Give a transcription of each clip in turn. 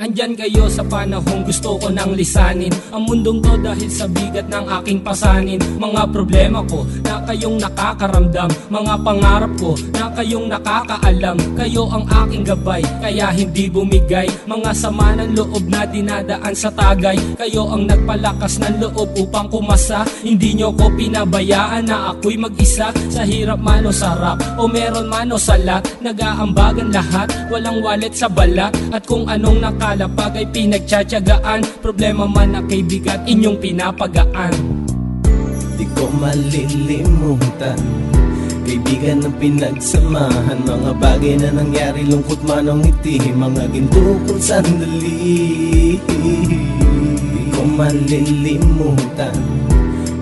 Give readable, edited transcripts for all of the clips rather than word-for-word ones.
Andyan kayo sa panahong gusto ko nang lisanin ang mundong to dahil sa bigat ng aking pasanin. Mga problema ko na kayong nakakaramdam, mga pangarap ko na kayong nakakaalam. Kayo ang aking gabay, kaya hindi bumigay. Mga sama ng loob na dinadaan sa tagay, kayo ang nagpalakas ng loob upang kumasa. Hindi nyo ko pinabayaan na ako'y mag-isa. Sa hirap man o sarap, o meron man o salat, nag-aambagan lahat, walang wallet sa balat. At kung anong nakalapag ay pinagtsatsagaan, problema man na kay bigat, inyong pinapagaan. Di ko malilimutan, kaibigan ng pinagsamahan, mga bagay na nangyari, lungkot man o ngiti, mga ginto kong sandali. Di ko malilimutan,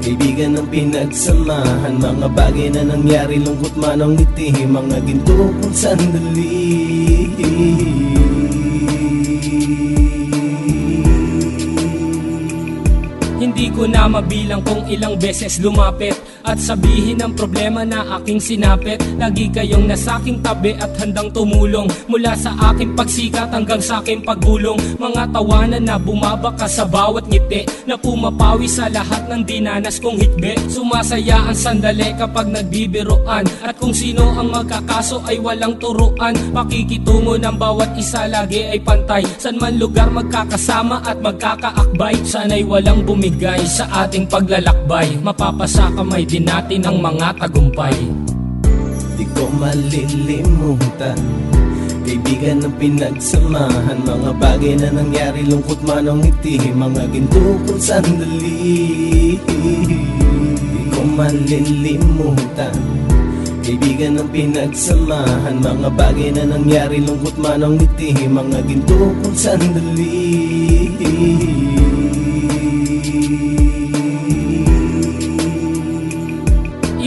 kaibigan ng pinagsamahan, mga bagay na nangyari, lungkot man o ngiti, mga ginto kong sandali. Hindi ko na mabilang kung ilang beses lumapit at sabihin ang problema na aking sinapit. Lagi kayong nasa aking tabi at handang tumulong, mula sa aking pagsikat hanggang sa aking paggulong. Mga tawanan na bumabaka sa bawat ngiti, na pumapawi sa lahat ng dinanas kong hikbi. Sumasaya ang sandali kapag nagbibiroan, at kung sino ang magkakaso ay walang turuan. Pakikitungo ng bawat isa lagi ay pantay, san man lugar magkakasama at magkakaakbay. Sana'y walang bumigay sa ating paglalakbay, mapapasa kamay din natin ang mga tagumpay. Di ko malilimutan, kaibigan ng pinagsamahan, mga bagay na nangyari, lungkot man o ngiti, mga ginto kong sandali. Di ko malilimutan, kaibigan ng pinagsamahan, mga bagay na nangyari, lungkot man o ngiti, mga ginto kong sandali.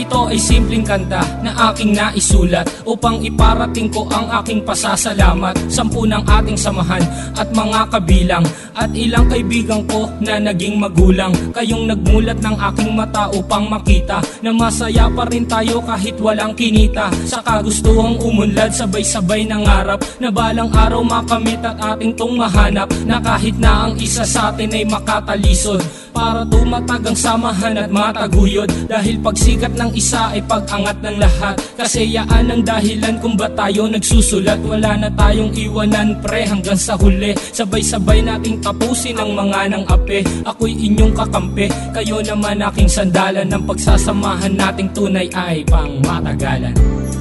Ito ay simpleng kanta na aking naisulat upang iparating ko ang aking pasasalamat. 10 ng ating samahan at mga kabilang, at ilang kaibigan ko na naging magulang. Kayong nagmulat ng aking mata upang makita na masaya pa rin tayo kahit walang kinita. Sa kagustuhang umunlad, sabay-sabay nangarap na balang araw makamit at ating tong mahanap, na kahit na ang isa sa atin ay makatalisod, para tumatag ang samahan at mataguyod. Dahil pagsikat ng isa ay pag-angat ng lahat, kasi yaan ang dahilan kung ba tayo nagsusulat. Wala na tayong iwanan pre hanggang sa huli, sabay-sabay nating tapusin ang mga nang ape. Ako'y inyong kakampi, kayo naman aking sandalan, ng pagsasamahan nating tunay ay pang matagalan.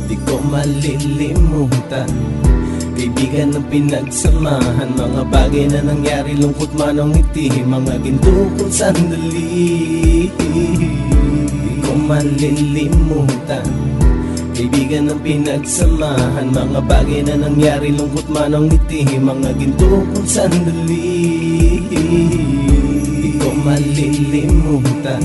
Di ko malilimutan, kaibigan ng pinagsamahan, mga bagay na nangyari, lungkot man o ngiti, mga ginto kong sandali. Di ko malilimutan, kaibigan ng pinagsamahan, mga bagay na nangyari, lungkot man o ngiti, mga ginto kong sandali. Di ko malilimutan,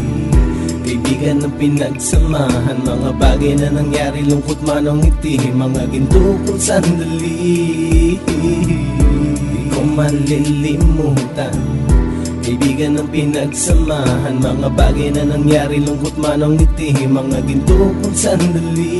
kaibigan ng pinagsamahan, mga bagay na nangyari, lungkot man o ngiti, mga ginto kong sandali. Di ko malilimutan, kaibigan ng pinagsamahan, mga bagay na nangyari, lungkot man o ngiti, mga ginto kong sandali.